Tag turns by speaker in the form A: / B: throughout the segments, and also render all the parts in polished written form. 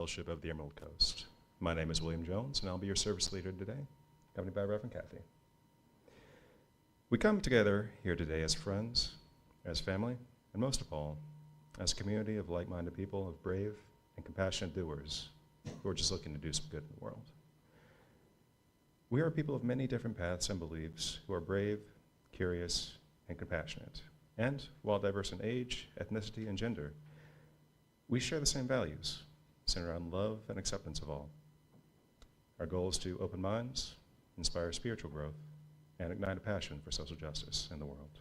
A: Fellowship of the Emerald Coast. My name is William Jones, and I'll be your service leader today, accompanied by Reverend Kathy. We come together here today as friends, as family, and most of all, as a community of like-minded people, of brave and compassionate doers who are just looking to do some good in the world. We are people of many different paths and beliefs who are brave, curious, and compassionate. And while diverse in age, ethnicity, and gender, we share the same values, centered on love and acceptance of all. Our goal is to open minds, inspire spiritual growth, and ignite a passion for social justice in the world.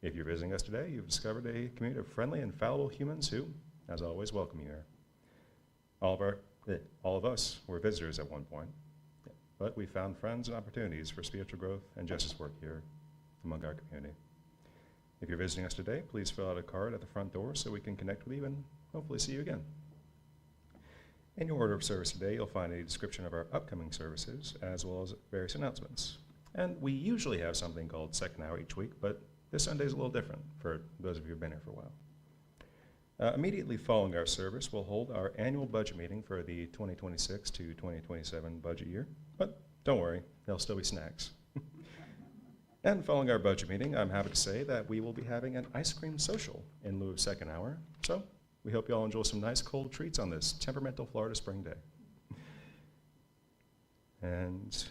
A: If you're visiting us today, you've discovered a community of friendly and fallible humans who, as always, welcome you here. All of us were visitors at one point, but we found friends and opportunities for spiritual growth and justice work here among our community. If you're visiting us today, please fill out a card at the front door so we can connect with you and hopefully see you again. In your order of service today, you'll find a description of our upcoming services as well as various announcements. And we usually have something called Second Hour each week, but this Sunday is a little different for those of you who've been here for a while. Immediately following our service, we'll hold our annual budget meeting for the 2026 to 2027 budget year. But don't worry, there'll still be snacks. And following our budget meeting, I'm happy to say that we will be having an ice cream social in lieu of Second Hour. So we hope you all enjoy some nice cold treats on this temperamental Florida spring day. And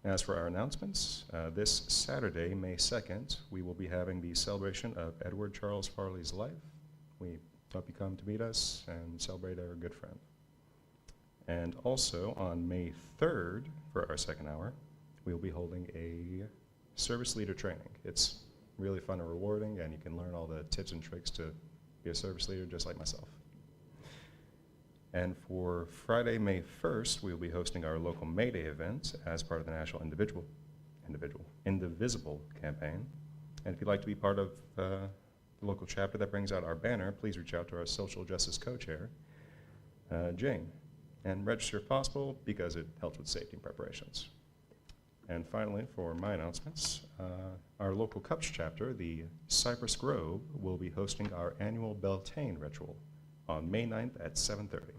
A: as for our announcements, this Saturday, May 2nd, we will be having the celebration of Edward Charles Farley's life. We hope you come to meet us and celebrate our good friend. And also on May 3rd, for our Second Hour, we will be holding a service leader training. It's really fun and rewarding, and you can learn all the tips and tricks to be a service leader just like myself. And for Friday, May 1st, we will be hosting our local May Day event as part of the National Indivisible campaign. And if you'd like to be part of the local chapter that brings out our banner, please reach out to our social justice co-chair, Jane, and register if possible because it helps with safety and preparations. And finally, for my announcements, our local Cups chapter, the Cypress Grove, will be hosting our annual Beltane ritual on May 9th at 7:30.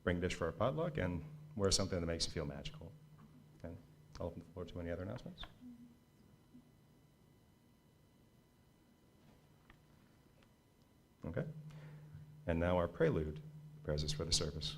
A: Bring a dish for our potluck and wear something that makes you feel magical. And I'll open the floor to any other announcements. Okay. And now our prelude prepares us for the service.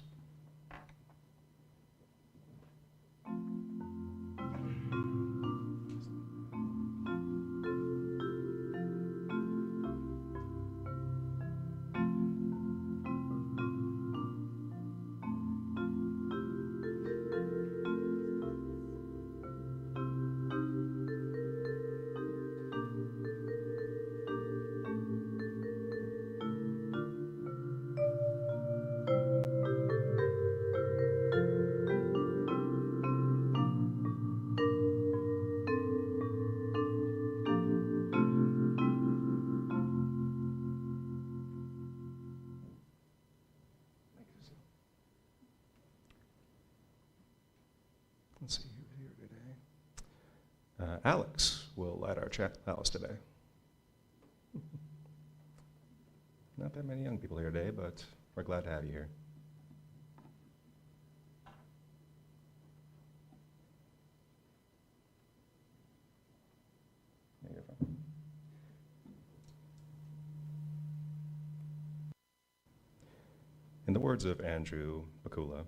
A: Let's see who's here today. Alex will light our chalice today. Not that many young people here today, but we're glad to have you here. In the words of Andrew Bakula,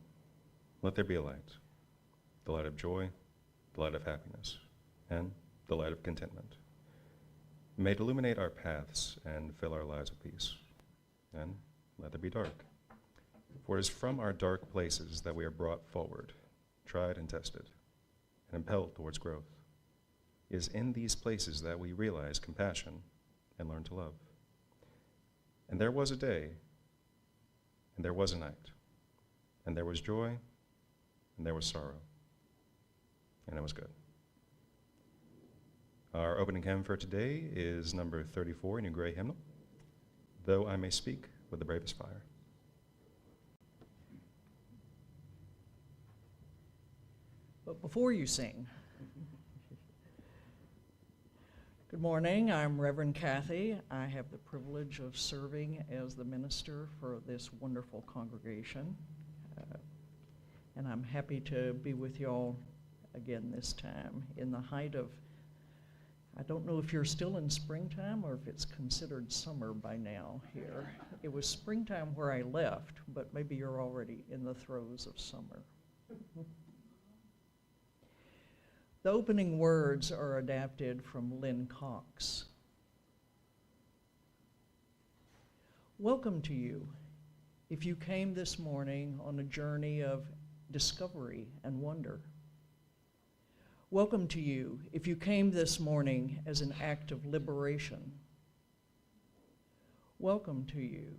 A: let there be a light. The light of joy, the light of happiness, and the light of contentment. May it illuminate our paths and fill our lives with peace. And let there be dark. For it is from our dark places that we are brought forward, tried and tested, and impelled towards growth. It is in these places that we realize compassion and learn to love. And there was a day, and there was a night, and there was joy, and there was sorrow. And it was good. Our opening hymn for today is number 34 in your gray hymnal, Though I May Speak with the Bravest Fire.
B: But before you sing, good morning. morning. I'm Reverend Kathy. I have the privilege of serving as the minister for this wonderful congregation. And I'm happy to be with y'all again this time in the height of, I don't know if you're still in springtime or if it's considered summer by now here. It was springtime where I left, but maybe you're already in the throes of summer. The opening words are adapted from Lynn Cox. Welcome to you, if you came this morning on a journey of discovery and wonder. Welcome to you, if you came this morning as an act of liberation. Welcome to you,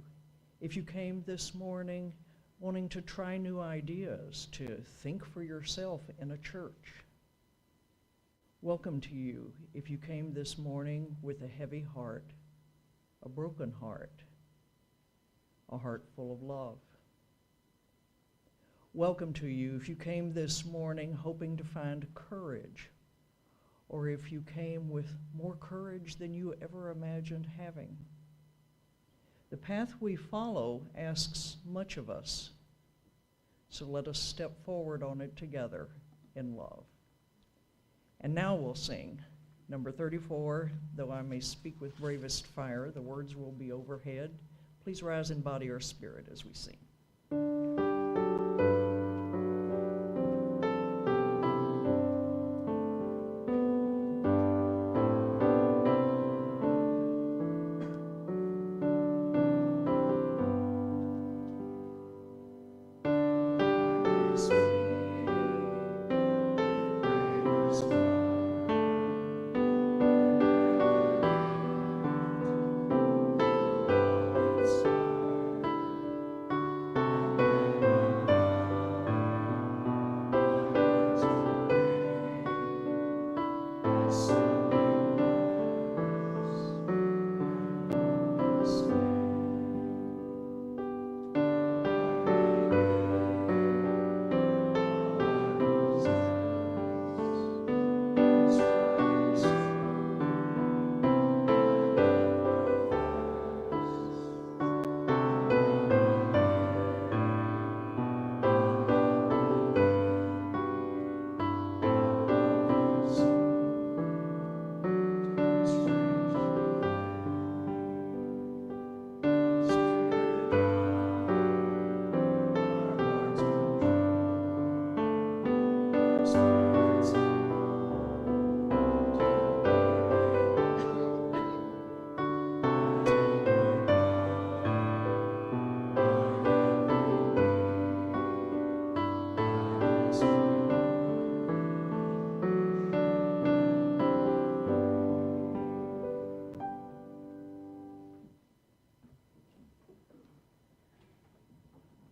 B: if you came this morning wanting to try new ideas, to think for yourself in a church. Welcome to you, if you came this morning with a heavy heart, a broken heart, a heart full of love. Welcome to you, if you came this morning hoping to find courage, or if you came with more courage than you ever imagined having. The path we follow asks much of us, so let us step forward on it together in love. And now we'll sing number 34, Though I May Speak with Bravest Fire. The words will be overhead. Please rise in body or spirit as we sing.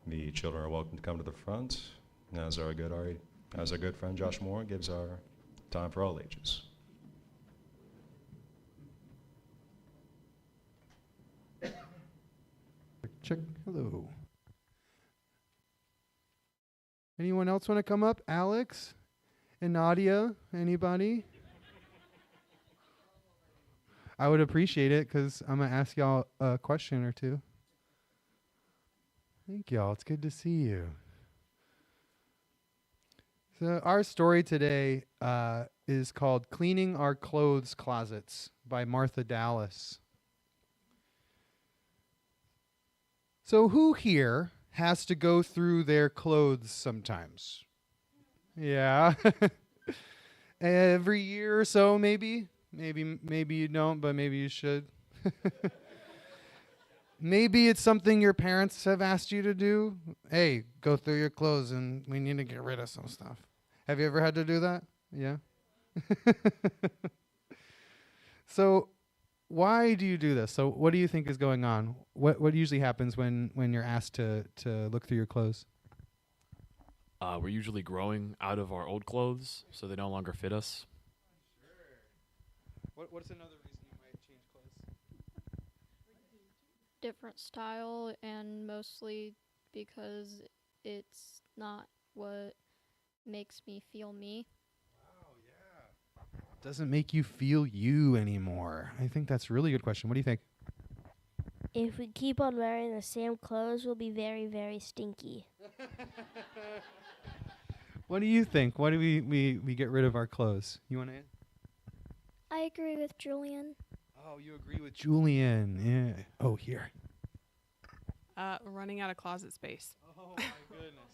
A: The children are welcome to come to the front, as our good friend Josh Moore gives our time for all ages.
C: Check. Hello. Anyone else want to come up? Alex and Nadia? Anybody? I would appreciate it because I'm going to ask y'all a question or two. Thank y'all. It's good to see you. So our story today is called Cleaning Our Clothes Closets by Martha Dallas. So who here has to go through their clothes sometimes? Yeah. Every year or so, maybe. Maybe you don't, but maybe you should. Maybe it's something your parents have asked you to do. Hey, go through your clothes and we need to get rid of some stuff. Have you ever had to do that? Yeah. So why do you do this? So what do you think is going on? What usually happens when you're asked to look through your clothes?
D: We're usually growing out of our old clothes, so they no longer fit us.
C: What's another reason you might change clothes?
E: Different style, and mostly because it's not what makes me feel me.
C: Wow, yeah. doesn't make you feel you anymore? I think that's a really good question. What do you think?
F: If we keep on wearing the same clothes, we'll be very, very stinky.
C: What do you think? Why do we get rid of our clothes? You want to?
E: I agree with Julian.
C: Oh, you agree with Julian? Yeah. Oh, here.
G: Running out of closet space.
C: Oh my goodness.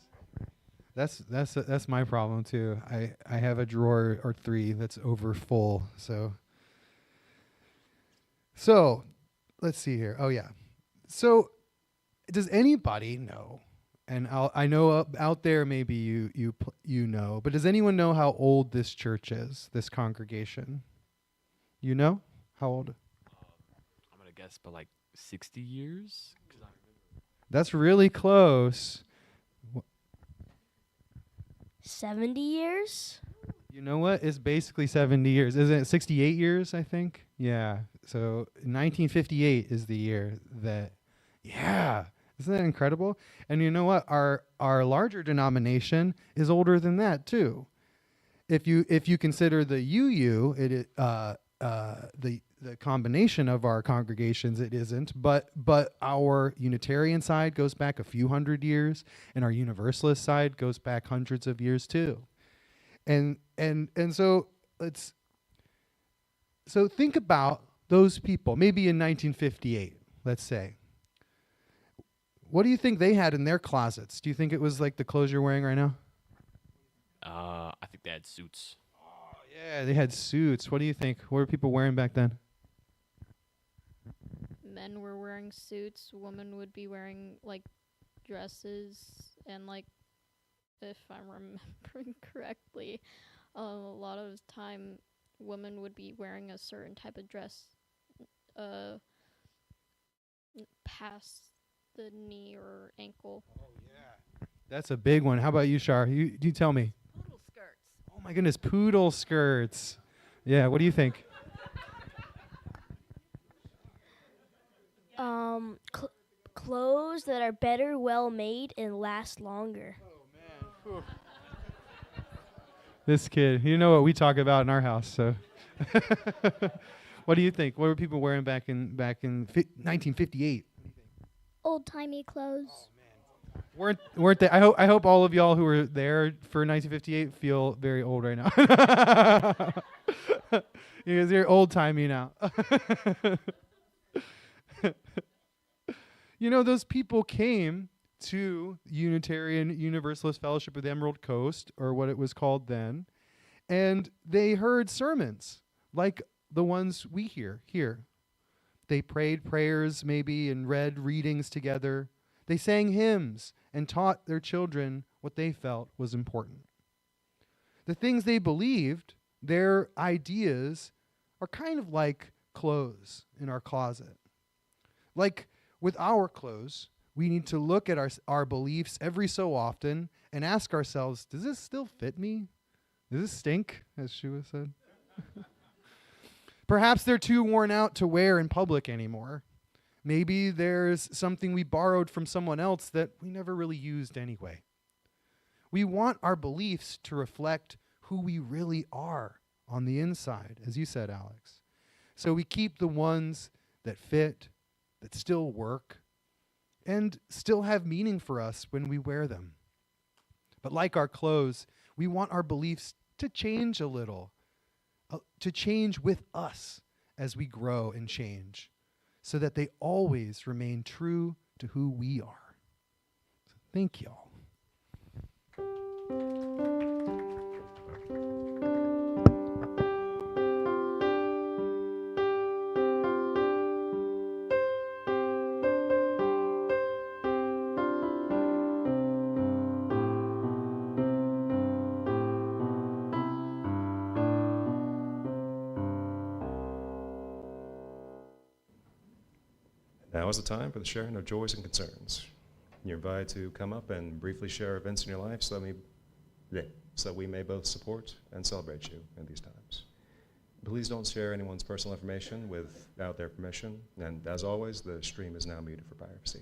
C: That's my problem too. I have a drawer or 3 that's over full. So let's see here. Oh yeah. So does anybody know? And I know out there maybe you know, but does anyone know how old this church is? This congregation? You know how old?
D: I'm gonna guess, but like 60 years.
C: That's really close.
F: 70 years?
C: You know what? It's basically 70 years. Isn't it 68 years, I think? Yeah. So 1958 is the year that, yeah. Isn't that incredible? And you know what? Our larger denomination is older than that too. If you consider the the combination of our congregations, it isn't. But our Unitarian side goes back a few hundred years, and our Universalist side goes back hundreds of years too. And so think about those people, maybe in 1958, let's say. What do you think they had in their closets? Do you think it was like the clothes you're wearing right now?
D: I think they had suits.
C: Oh, yeah, they had suits. What do you think? What were people wearing back then?
E: Men were wearing suits. Women would be wearing like dresses, and like, if I'm remembering correctly, a lot of the time women would be wearing a certain type of dress, past the knee or ankle.
C: Oh yeah, that's a big one. How about you, Shar? You tell me.
H: Poodle skirts.
C: Oh my goodness, poodle skirts. Yeah, what do you think?
F: Clothes that are better, well made, and last longer.
C: Oh man. This kid, you know what we talk about in our house, so. What do you think? What were people wearing back in 1958?
E: Old timey clothes.
C: Weren't they? I hope all of y'all who were there for 1958 feel very old right now. Because you're old timey now. You know, those people came to Unitarian Universalist Fellowship of the Emerald Coast, or what it was called then, and they heard sermons like the ones we hear here. They prayed prayers maybe and read readings together. They sang hymns and taught their children what they felt was important. The things they believed, their ideas, are kind of like clothes in our closet. Like with our clothes, we need to look at our beliefs every so often and ask ourselves, does this still fit me? Does this stink, as Shua said? Perhaps they're too worn out to wear in public anymore. Maybe there's something we borrowed from someone else that we never really used anyway. We want our beliefs to reflect who we really are on the inside, as you said, Alex. So we keep the ones that fit, that still work, and still have meaning for us when we wear them. But like our clothes, we want our beliefs to change a little, to change with us as we grow and change, so that they always remain true to who we are. So thank y'all.
A: Now is the time for the sharing of joys and concerns. You're invited to come up and briefly share events in your life so that we may both support and celebrate you in these times. Please don't share anyone's personal information without their permission, and as always, the stream is now muted for privacy.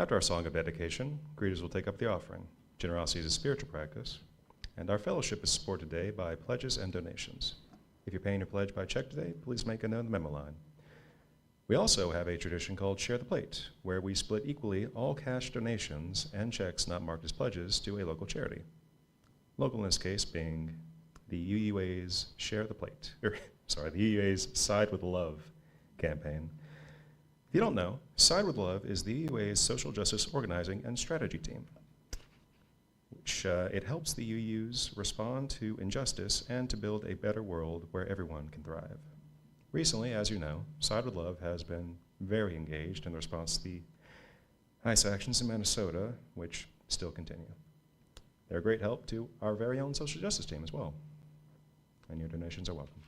A: After our song of dedication, greeters will take up the offering. Generosity is a spiritual practice, and our fellowship is supported today by pledges and donations. If you're paying your pledge by check today, please make a note in the memo line. We also have a tradition called Share the Plate, where we split equally all cash donations and checks not marked as pledges to a local charity. Local in this case being the UUA's Share the Plate, the UUA's Side with Love campaign. If you don't know, Side with Love is the UUA's social justice organizing and strategy team, which it helps the UUs respond to injustice and to build a better world where everyone can thrive. Recently, as you know, Side with Love has been very engaged in response to the ICE actions in Minnesota, which still continue. They're a great help to our very own social justice team as well, and your donations are welcome.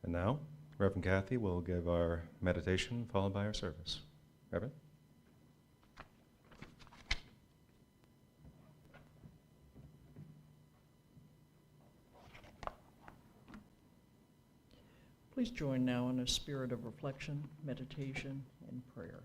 A: And now, Reverend Kathy will give our meditation followed by our service. Reverend?
B: Please join now in a spirit of reflection, meditation, and prayer.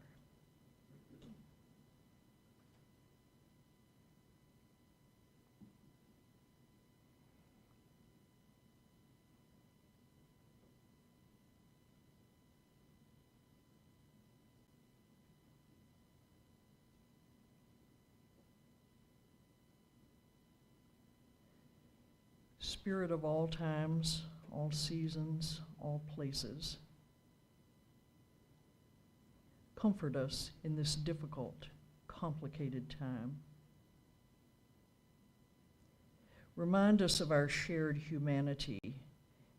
B: Spirit of all times, all seasons, all places, comfort us in this difficult, complicated time. Remind us of our shared humanity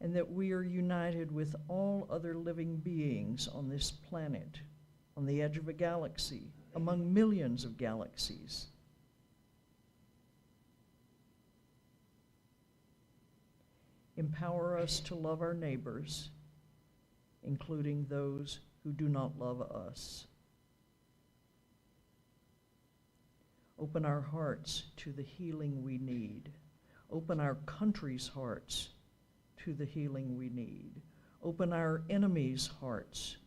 B: and that we are united with all other living beings on this planet, on the edge of a galaxy, among millions of galaxies. Empower us to love our neighbors, including those who do not love us. Open our hearts to the healing we need. Open our country's hearts to the healing we need. Open our enemies' hearts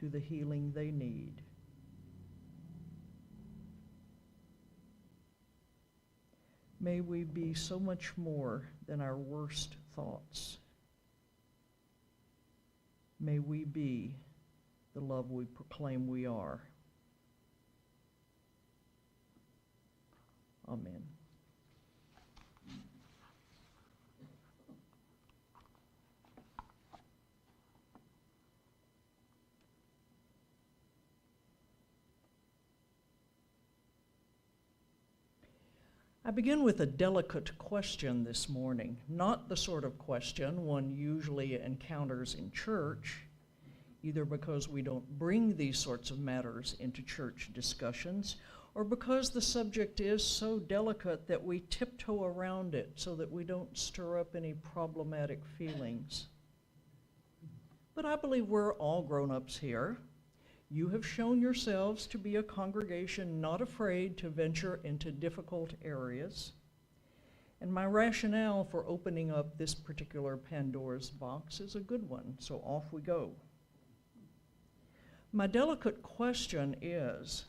B: to the healing they need. May we be so much more than our worst thoughts. May we be the love we proclaim we are. Amen. I begin with a delicate question this morning, not the sort of question one usually encounters in church, either because we don't bring these sorts of matters into church discussions, or because the subject is so delicate that we tiptoe around it so that we don't stir up any problematic feelings. But I believe we're all grown-ups here. You have shown yourselves to be a congregation not afraid to venture into difficult areas. And my rationale for opening up this particular Pandora's box is a good one, so off we go. My delicate question is,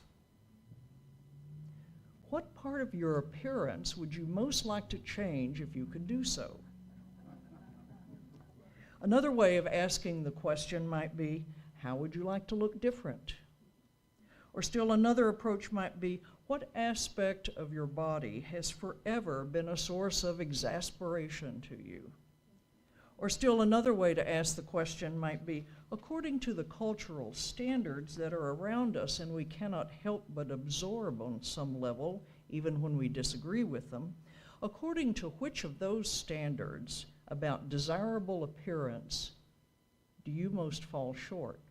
B: what part of your appearance would you most like to change if you could do so? Another way of asking the question might be, how would you like to look different? Or still another approach might be, what aspect of your body has forever been a source of exasperation to you? Or still another way to ask the question might be, according to the cultural standards that are around us and we cannot help but absorb on some level, even when we disagree with them, according to which of those standards about desirable appearance do you most fall short?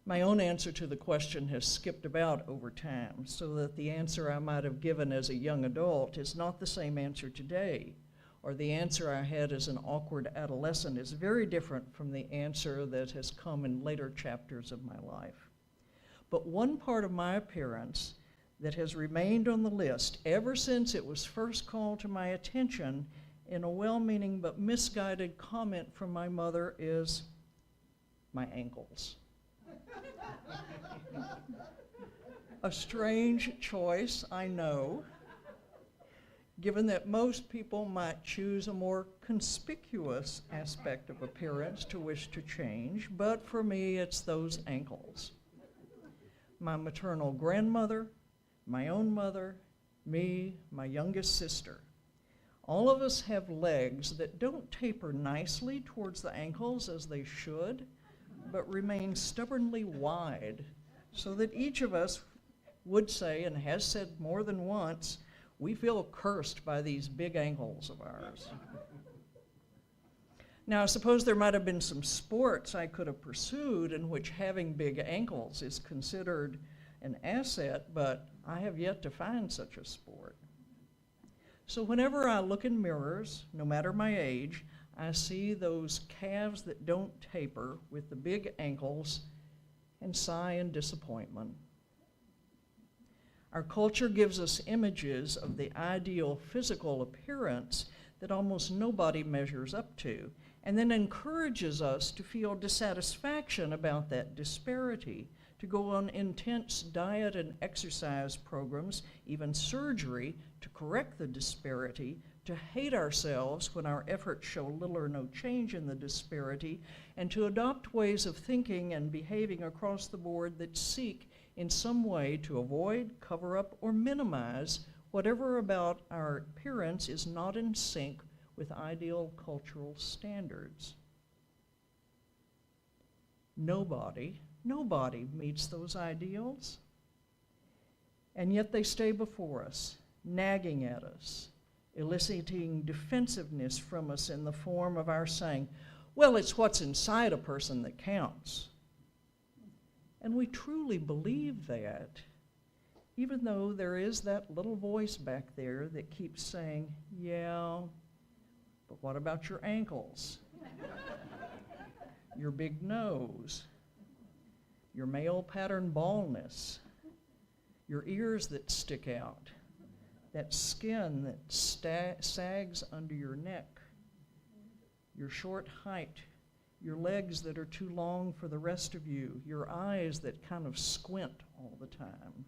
B: My own answer to the question has skipped about over time, so that the answer I might have given as a young adult is not the same answer today, or the answer I had as an awkward adolescent is very different from the answer that has come in later chapters of my life. But one part of my appearance that has remained on the list ever since it was first called to my attention in a well-meaning but misguided comment from my mother is my ankles. A strange choice, I know, given that most people might choose a more conspicuous aspect of appearance to wish to change, but for me it's those ankles. My maternal grandmother, my own mother, me, my youngest sister. All of us have legs that don't taper nicely towards the ankles as they should, but remain stubbornly wide, so that each of us would say, and has said more than once, we feel cursed by these big ankles of ours. Now, I suppose there might have been some sports I could have pursued in which having big ankles is considered an asset, but I have yet to find such a sport. So whenever I look in mirrors, no matter my age, I see those calves that don't taper with the big ankles and sigh in disappointment. Our culture gives us images of the ideal physical appearance that almost nobody measures up to, and then encourages us to feel dissatisfaction about that disparity, to go on intense diet and exercise programs, even surgery, to correct the disparity, to hate ourselves when our efforts show little or no change in the disparity, and to adopt ways of thinking and behaving across the board that seek in some way to avoid, cover up, or minimize whatever about our appearance is not in sync with ideal cultural standards. Nobody meets those ideals, and yet they stay before us, nagging at us, eliciting defensiveness from us in the form of our saying, well, it's what's inside a person that counts. And we truly believe that, even though there is that little voice back there that keeps saying, yeah, but what about your ankles? Your big nose? Your male pattern baldness? Your ears that stick out? That skin that sags under your neck? Your short height? Your legs that are too long for the rest of you, your eyes that kind of squint all the time.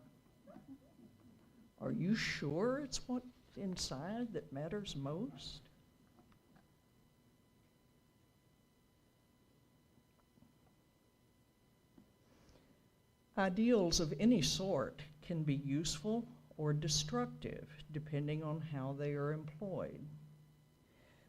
B: Are you sure it's what's inside that matters most? Ideals of any sort can be useful or destructive, depending on how they are employed.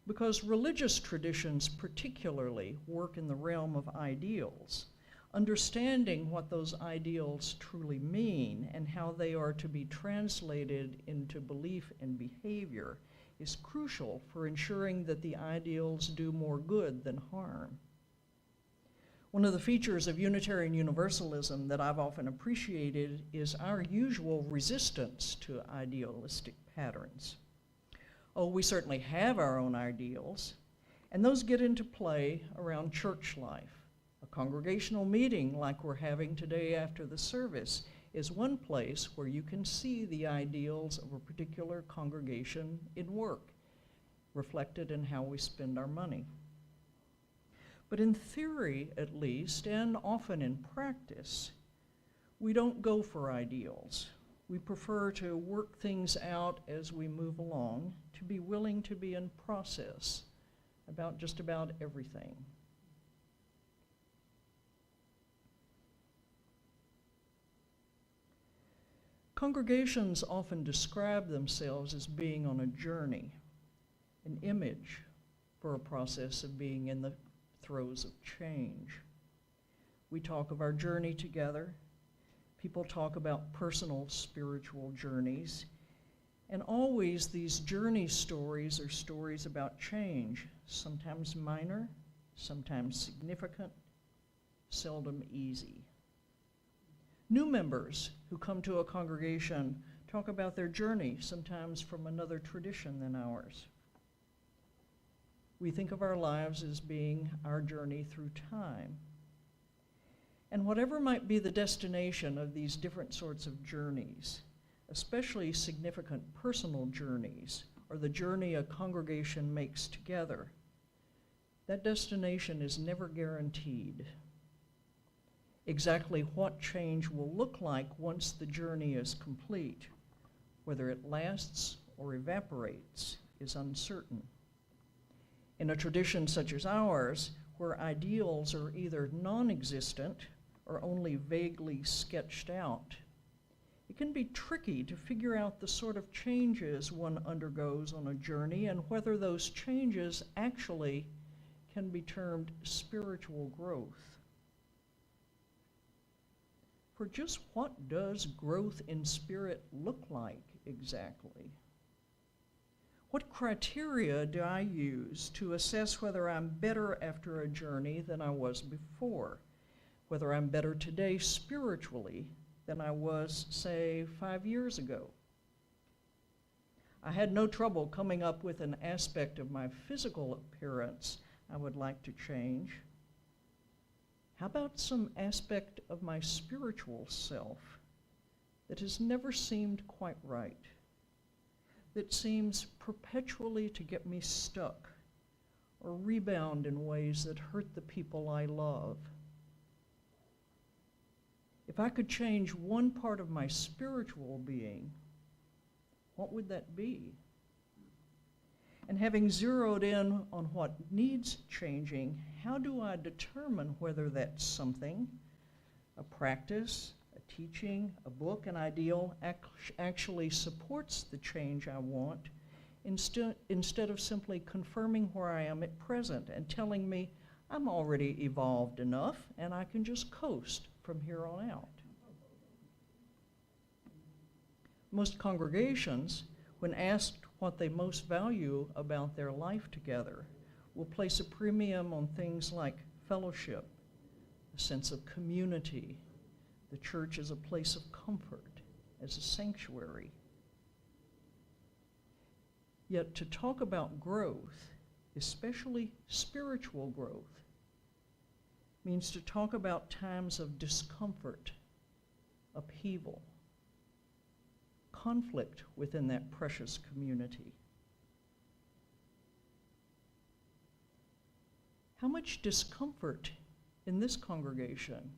B: Because religious traditions particularly work in the realm of ideals, understanding what those ideals truly mean and how they are to be translated into belief and behavior is crucial for ensuring that the ideals do more good than harm. One of the features of Unitarian Universalism that I've often appreciated is our usual resistance to idealistic patterns. Oh, we certainly have our own ideals, and those get into play around church life. A congregational meeting like we're having today after the service is one place where you can see the ideals of a particular congregation in work, reflected in how we spend our money. But in theory, at least, and often in practice, we don't go for ideals. We prefer to work things out as we move along, to be willing to be in process about just about everything. Congregations often describe themselves as being on a journey, an image for a process of being in the throes of change. We talk of our journey together. People talk about personal spiritual journeys. And always these journey stories are stories about change, sometimes minor, sometimes significant, seldom easy. New members who come to a congregation talk about their journey, sometimes from another tradition than ours. We think of our lives as being our journey through time. And whatever might be the destination of these different sorts of journeys, especially significant personal journeys, or the journey a congregation makes together, that destination is never guaranteed. Exactly what change will look like once the journey is complete, whether it lasts or evaporates, is uncertain. In a tradition such as ours, where ideals are either non-existent or only vaguely sketched out, it can be tricky to figure out the sort of changes one undergoes on a journey and whether those changes actually can be termed spiritual growth. For just what does growth in spirit look like exactly? What criteria do I use to assess whether I'm better after a journey than I was before? Whether I'm better today spiritually than I was, say, 5 years ago? I had no trouble coming up with an aspect of my physical appearance I would like to change. How about some aspect of my spiritual self that has never seemed quite right, that seems perpetually to get me stuck or rebound in ways that hurt the people I love? If I could change one part of my spiritual being, what would that be? And having zeroed in on what needs changing, how do I determine whether that's something, a practice, a teaching, a book, an ideal, actually supports the change I want, instead of simply confirming where I am at present and telling me I'm already evolved enough and I can just coast from here on out? Most congregations, when asked what they most value about their life together, will place a premium on things like fellowship, a sense of community, the church as a place of comfort, as a sanctuary. Yet to talk about growth, especially spiritual growth, means to talk about times of discomfort, upheaval, conflict within that precious community. How much discomfort in this congregation,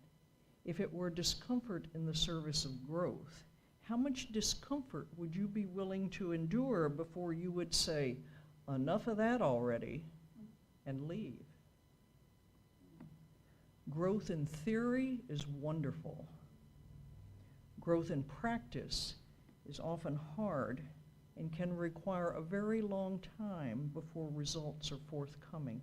B: if it were discomfort in the service of growth, how much discomfort would you be willing to endure before you would say, enough of that already, and leave? Growth in theory is wonderful. growth in practice is often hard and can require a very long time before results are forthcoming.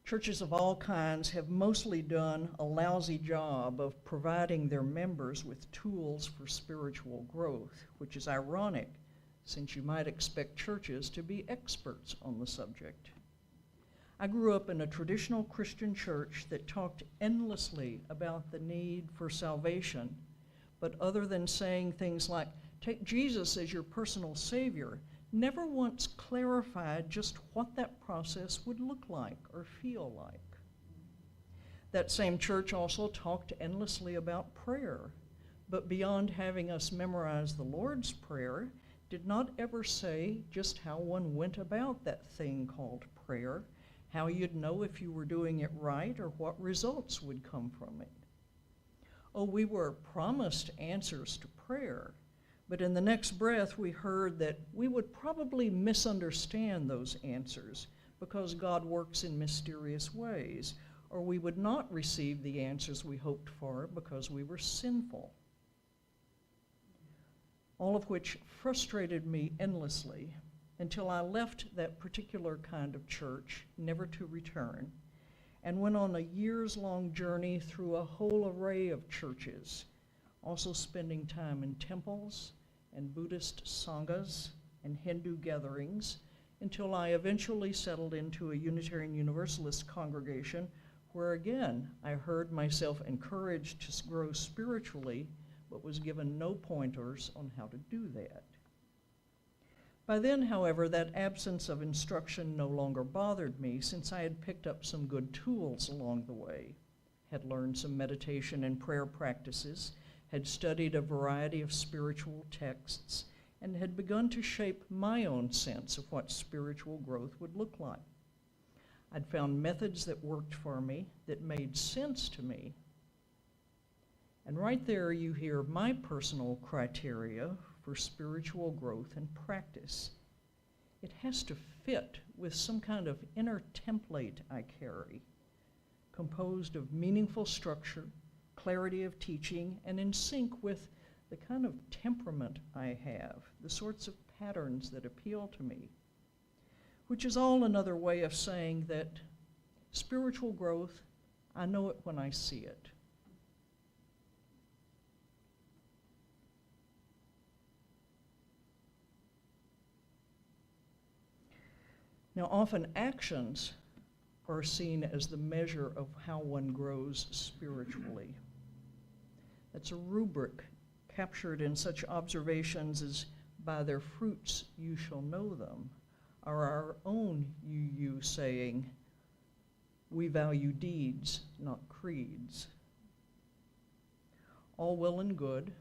B: Churches of all kinds have mostly done a lousy job of providing their members with tools for spiritual growth, which is ironic since you might expect churches to be experts on the subject. I grew up in a traditional Christian church that talked endlessly about the need for salvation, but other than saying things like, take Jesus as your personal Savior, never once clarified just what that process would look like or feel like. That same church also talked endlessly about prayer, but beyond having us memorize the Lord's Prayer, did not ever say just how one went about that thing called prayer, how you'd know if you were doing it right or what results would come from it. Oh, we were promised answers to prayer, but in the next breath we heard that we would probably misunderstand those answers because God works in mysterious ways, or we would not receive the answers we hoped for because we were sinful. All of which frustrated me endlessly until I left that particular kind of church, never to return, and went on a years-long journey through a whole array of churches, also spending time in temples and Buddhist sanghas and Hindu gatherings, until I eventually settled into a Unitarian Universalist congregation where again I heard myself encouraged to grow spiritually, but was given no pointers on how to do that. By then, however, that absence of instruction no longer bothered me since I had picked up some good tools along the way, had learned some meditation and prayer practices, had studied a variety of spiritual texts, and had begun to shape my own sense of what spiritual growth would look like. I'd found methods that worked for me, that made sense to me. And right there you hear my personal criteria for spiritual growth and practice. It has to fit with some kind of inner template I carry, composed of meaningful structure, clarity of teaching, and in sync with the kind of temperament I have, the sorts of patterns that appeal to me, which is all another way of saying that spiritual growth, I know it when I see it. Now, often actions are seen as the measure of how one grows spiritually. That's a rubric captured in such observations as by their fruits you shall know them, or our own you saying, we value deeds, not creeds. All well and good.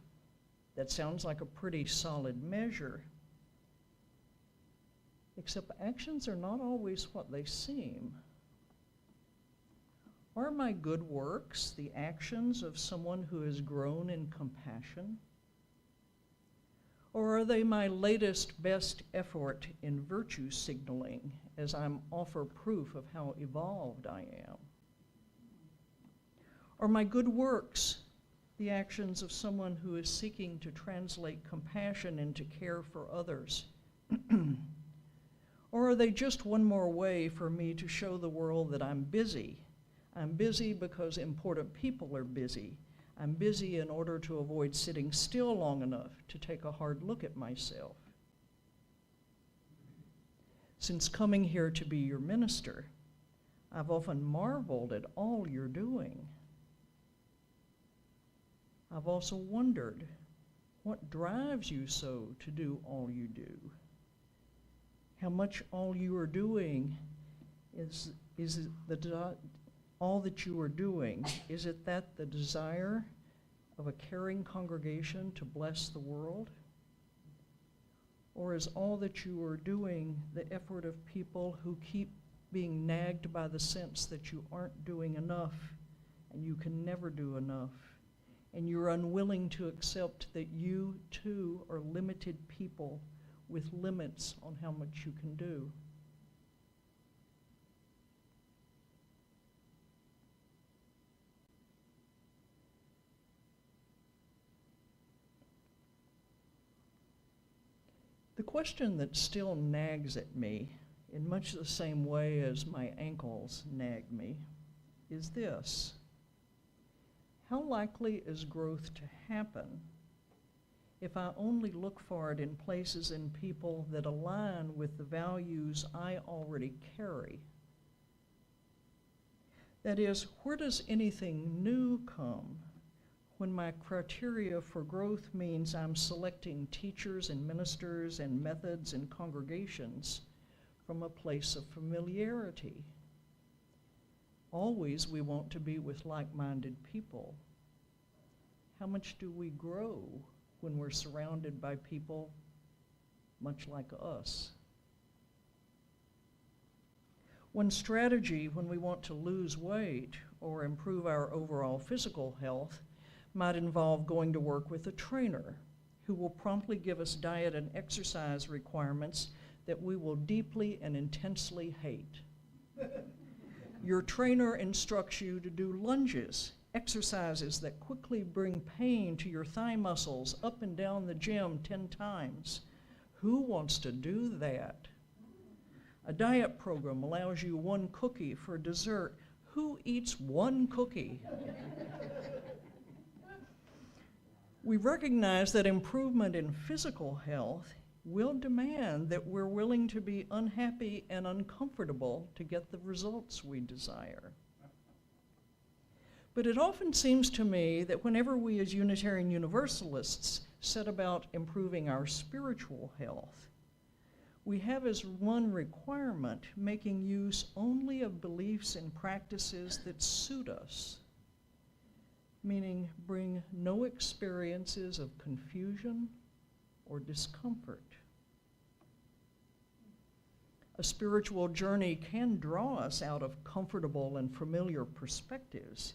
B: That sounds like a pretty solid measure, except actions are not always what they seem. Are my good works the actions of someone who has grown in compassion? Or are they my latest best effort in virtue signaling as I'm offer proof of how evolved I am? Are my good works the actions of someone who is seeking to translate compassion into care for others? Or are they just one more way for me to show the world that I'm busy? I'm busy because important people are busy. I'm busy in order to avoid sitting still long enough to take a hard look at myself. Since coming here to be your minister, I've often marveled at all you're doing. I've also wondered what drives you so to do all you do. How much all you are doing is all that you are doing, is it that the desire of a caring congregation to bless the world? Or is all that you are doing the effort of people who keep being nagged by the sense that you aren't doing enough and you can never do enough, and you're unwilling to accept that you too are limited people with limits on how much you can do? The question that still nags at me, in much the same way as my ankles nag me, is this. How likely is growth to happen if I only look for it in places and people that align with the values I already carry? That is, where does anything new come when my criteria for growth means I'm selecting teachers and ministers and methods and congregations from a place of familiarity? Always we want to be with like-minded people. How much do we grow when we're surrounded by people much like us? One strategy when we want to lose weight or improve our overall physical health might involve going to work with a trainer who will promptly give us diet and exercise requirements that we will deeply and intensely hate. Your trainer instructs you to do lunges, exercises that quickly bring pain to your thigh muscles up and down the gym 10 times. Who wants to do that? A diet program allows you one cookie for dessert. Who eats one cookie? We recognize that improvement in physical health will demand that we're willing to be unhappy and uncomfortable to get the results we desire. But it often seems to me that whenever we as Unitarian Universalists set about improving our spiritual health, we have as one requirement making use only of beliefs and practices that suit us, meaning bring no experiences of confusion or discomfort. A spiritual journey can draw us out of comfortable and familiar perspectives.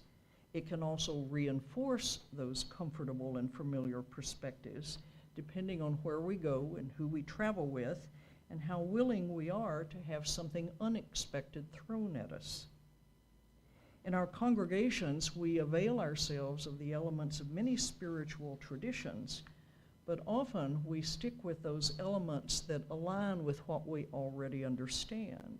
B: It can also reinforce those comfortable and familiar perspectives, depending on where we go and who we travel with, and how willing we are to have something unexpected thrown at us. In our congregations, we avail ourselves of the elements of many spiritual traditions, but often we stick with those elements that align with what we already understand.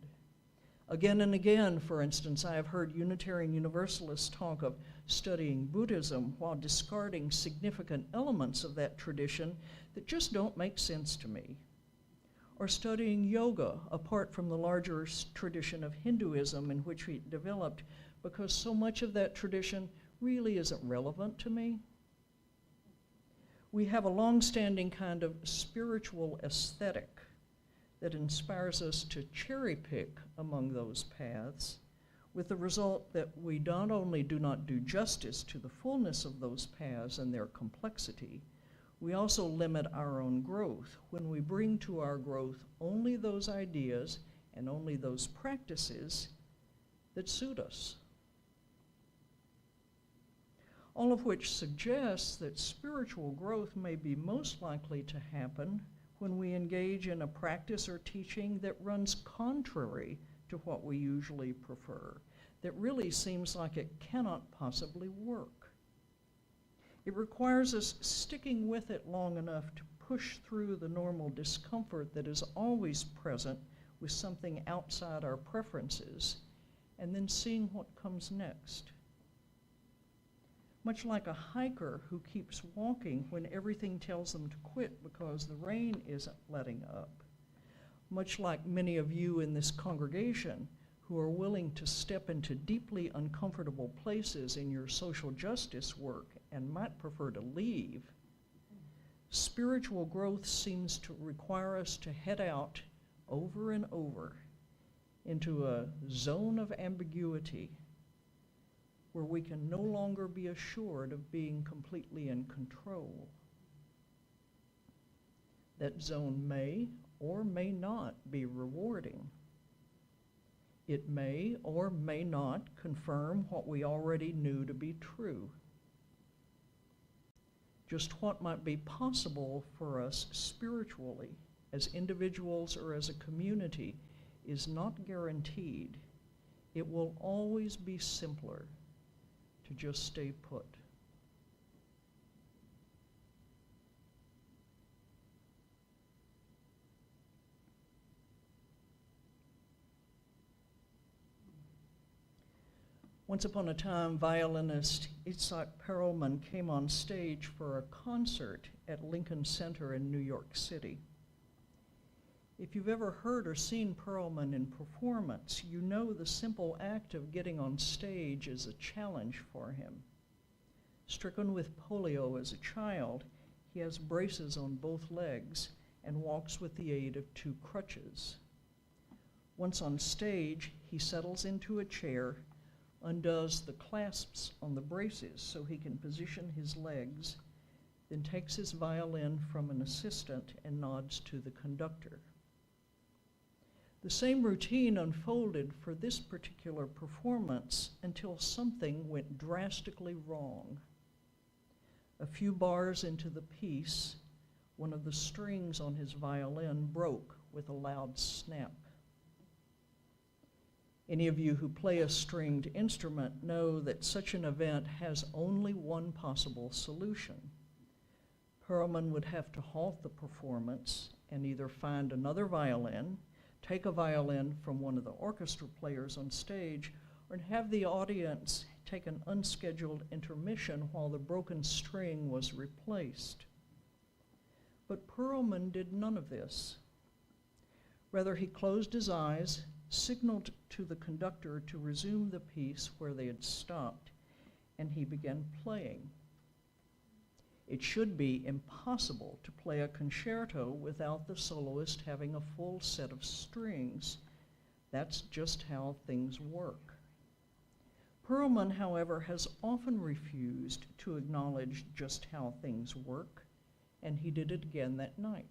B: Again and again, for instance, I have heard Unitarian Universalists talk of studying Buddhism while discarding significant elements of that tradition that just don't make sense to me. Or studying yoga apart from the larger tradition of Hinduism in which it developed, because so much of that tradition really isn't relevant to me. We have a long-standing kind of spiritual aesthetic that inspires us to cherry pick among those paths, with the result that we not only do not do justice to the fullness of those paths and their complexity, we also limit our own growth when we bring to our growth only those ideas and only those practices that suit us. All of which suggests that spiritual growth may be most likely to happen when we engage in a practice or teaching that runs contrary to what we usually prefer, that really seems like it cannot possibly work. It requires us sticking with it long enough to push through the normal discomfort that is always present with something outside our preferences, and then seeing what comes next. Much like a hiker who keeps walking when everything tells them to quit because the rain isn't letting up. Much like many of you in this congregation who are willing to step into deeply uncomfortable places in your social justice work and might prefer to leave. Spiritual growth seems to require us to head out over and over into a zone of ambiguity where we can no longer be assured of being completely in control. That zone may or may not be rewarding. It may or may not confirm what we already knew to be true. Just what might be possible for us spiritually, as individuals or as a community, is not guaranteed. It will always be simpler to just stay put. Once upon a time, violinist Itzhak Perelman came on stage for a concert at Lincoln Center in New York City. If you've ever heard or seen Perelman in performance, you know the simple act of getting on stage is a challenge for him. Stricken with polio as a child, he has braces on both legs and walks with the aid of 2 crutches. Once on stage, he settles into a chair, undoes the clasps on the braces so he can position his legs, then takes his violin from an assistant and nods to the conductor. The same routine unfolded for this particular performance until something went drastically wrong. A few bars into the piece, one of the strings on his violin broke with a loud snap. Any of you who play a stringed instrument know that such an event has only one possible solution. Perelman would have to halt the performance and either find another violin, take a violin from one of the orchestra players on stage, or have the audience take an unscheduled intermission while the broken string was replaced. But Perelman did none of this. Rather, he closed his eyes, signaled to the conductor to resume the piece where they had stopped, and he began playing. It should be impossible to play a concerto without the soloist having a full set of strings. That's just how things work. Perelman, however, has often refused to acknowledge just how things work, and he did it again that night.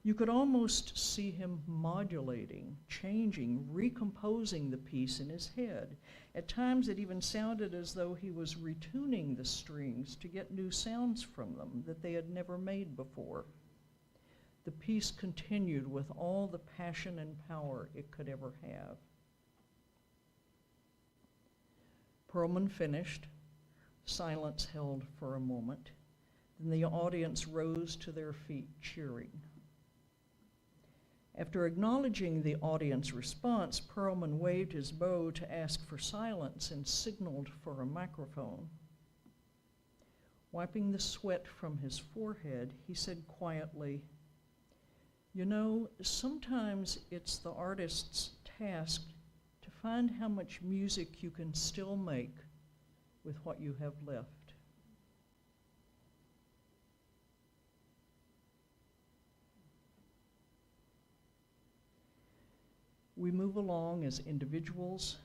B: You could almost see him modulating, changing, recomposing the piece in his head. At times it even sounded as though he was retuning the strings to get new sounds from them that they had never made before. The piece continued with all the passion and power it could ever have. Perelman finished. Silence held for a moment. Then the audience rose to their feet, cheering. After acknowledging the audience response, Perelman waved his bow to ask for silence and signaled for a microphone. Wiping the sweat from his forehead, he said quietly, "You know, sometimes it's the artist's task to find how much music you can still make with what you have left." We move along as individuals,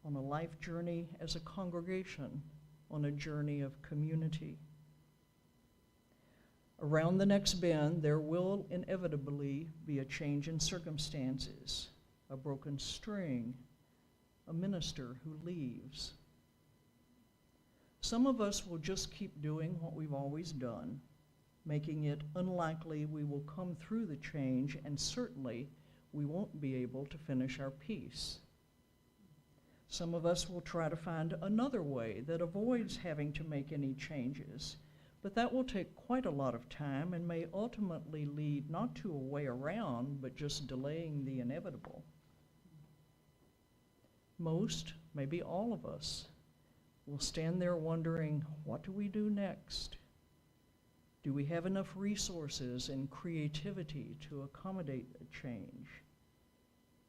B: on a life journey, as a congregation, on a journey of community. Around the next bend, there will inevitably be a change in circumstances, a broken string, a minister who leaves. Some of us will just keep doing what we've always done, making it unlikely we will come through the change, and certainly we won't be able to finish our piece. Some of us will try to find another way that avoids having to make any changes, but that will take quite a lot of time and may ultimately lead not to a way around, but just delaying the inevitable. Most, maybe all of us, will stand there wondering, what do we do next? Do we have enough resources and creativity to accommodate a change?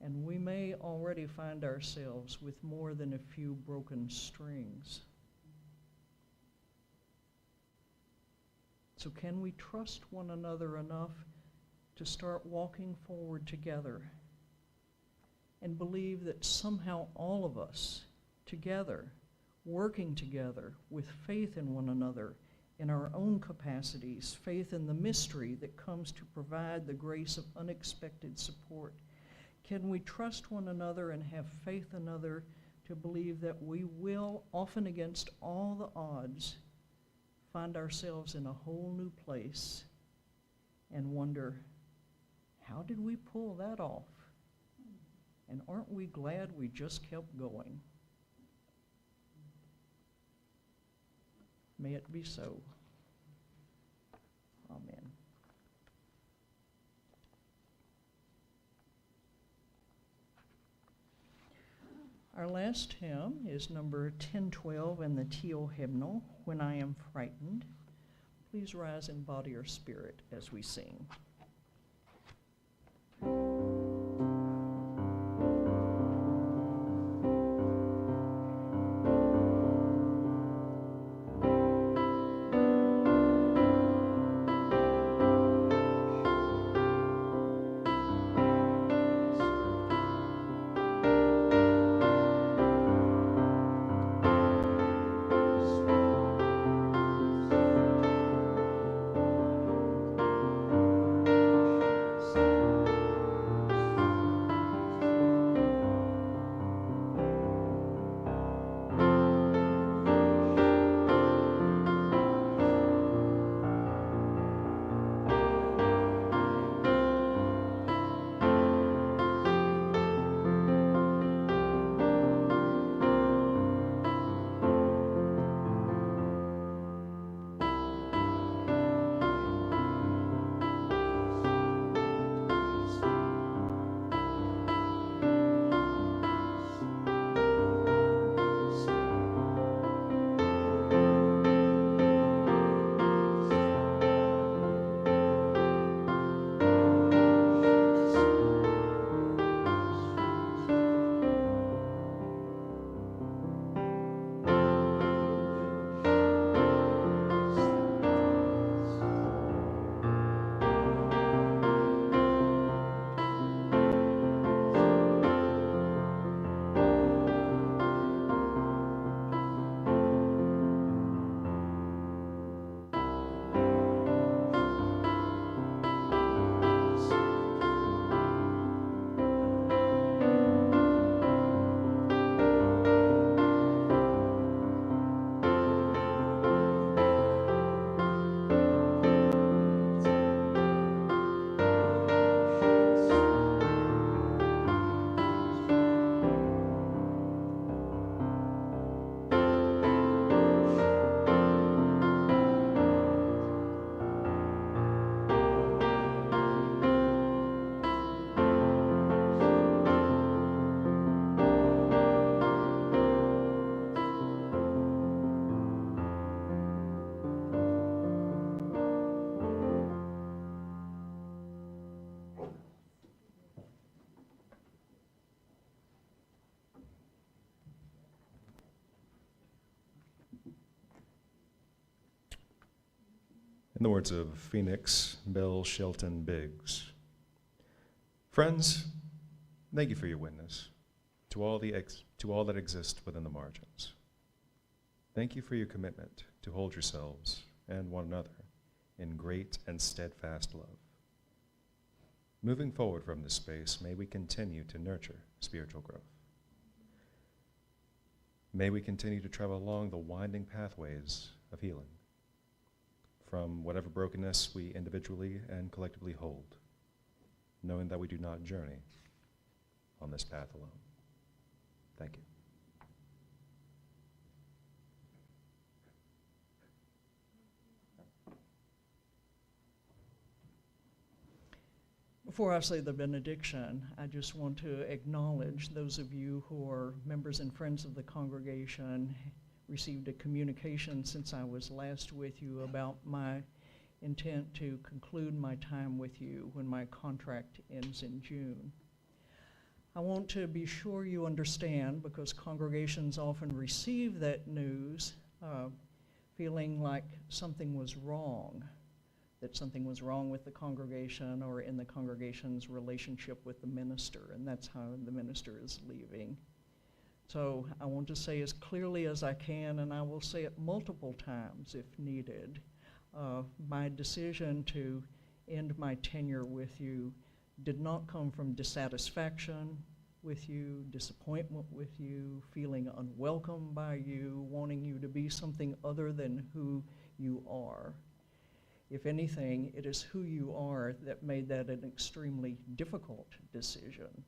B: And we may already find ourselves with more than a few broken strings. So can we trust one another enough to start walking forward together and believe that somehow all of us together, working together with faith in one another, in our own capacities, faith in the mystery that comes to provide the grace of unexpected support. Can we trust one another and have faith in another to believe that we will, often against all the odds, find ourselves in a whole new place and wonder, how did we pull that off? And aren't we glad we just kept going? May it be so. Amen. Our last hymn is number 1012 in the Teal hymnal, When I Am Frightened. Please rise in body or spirit as we sing.
A: In the words of Phoenix Bell Shelton Biggs, friends, thank you for your witness to all that exists within the margins. Thank you for your commitment to hold yourselves and one another in great and steadfast love. Moving forward from this space, may we continue to nurture spiritual growth. May we continue to travel along the winding pathways of healing from whatever brokenness we individually and collectively hold, knowing that we do not journey on this path alone. Thank you.
B: Before I say the benediction, I just want to acknowledge those of you who are members and friends of the congregation, received a communication since I was last with you about my intent to conclude my time with you when my contract ends in June. I want to be sure you understand, because congregations often receive that news feeling like something was wrong, that something was wrong with the congregation or in the congregation's relationship with the minister, and that's how the minister is leaving. So I want to say as clearly as I can, and I will say it multiple times if needed, my decision to end my tenure with you did not come from dissatisfaction with you, disappointment with you, feeling unwelcome by you, wanting you to be something other than who you are. If anything, it is who you are that made that an extremely difficult decision,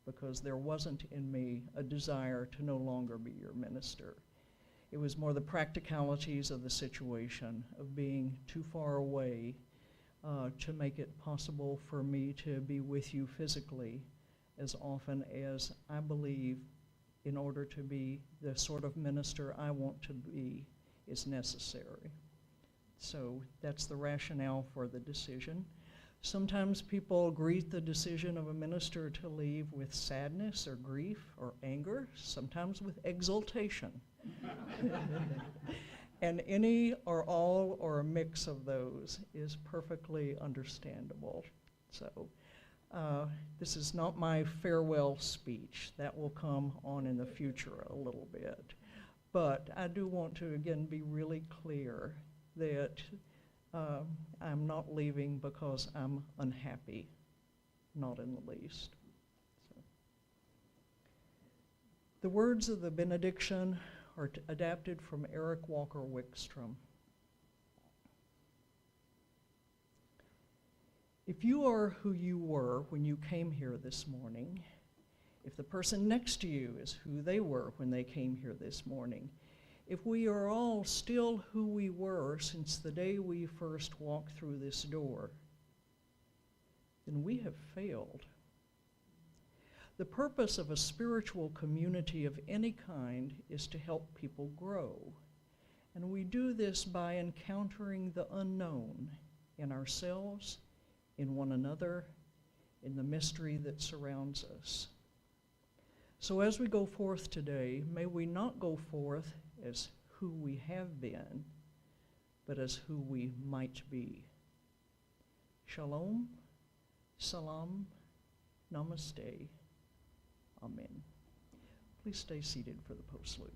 B: because there wasn't in me a desire to no longer be your minister. It was more the practicalities of the situation, of being too far away to make it possible for me to be with you physically as often as I believe in order to be the sort of minister I want to be is necessary. So that's the rationale for the decision. Sometimes people greet the decision of a minister to leave with sadness or grief or anger, sometimes with exultation. And any or all or a mix of those is perfectly understandable. So this is not my farewell speech. That will come on in the future a little bit. But I do want to, again, be really clear that I'm not leaving because I'm unhappy, not in the least. So. The words of the benediction are adapted from Eric Walker Wickstrom. If you are who you were when you came here this morning, if the person next to you is who they were when they came here this morning, if we are all still who we were since the day we first walked through this door, then we have failed. The purpose of a spiritual community of any kind is to help people grow. And we do this by encountering the unknown in ourselves, in one another, in the mystery that surrounds us. So as we go forth today, may we not go forth as who we have been, but as who we might be. Shalom, salam, namaste, amen. Please stay seated for the postlude.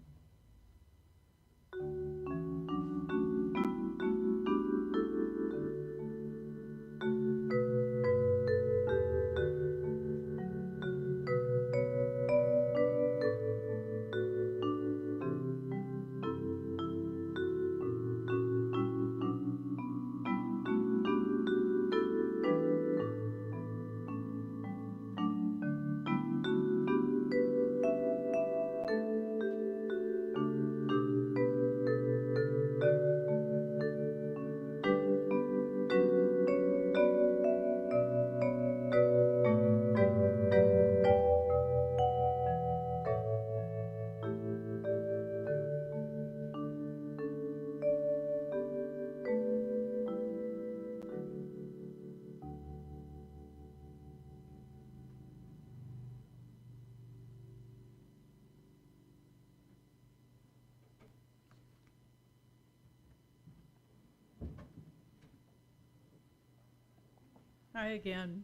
G: Hi again.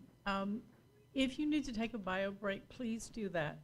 G: If you need to take a bio break, please do that.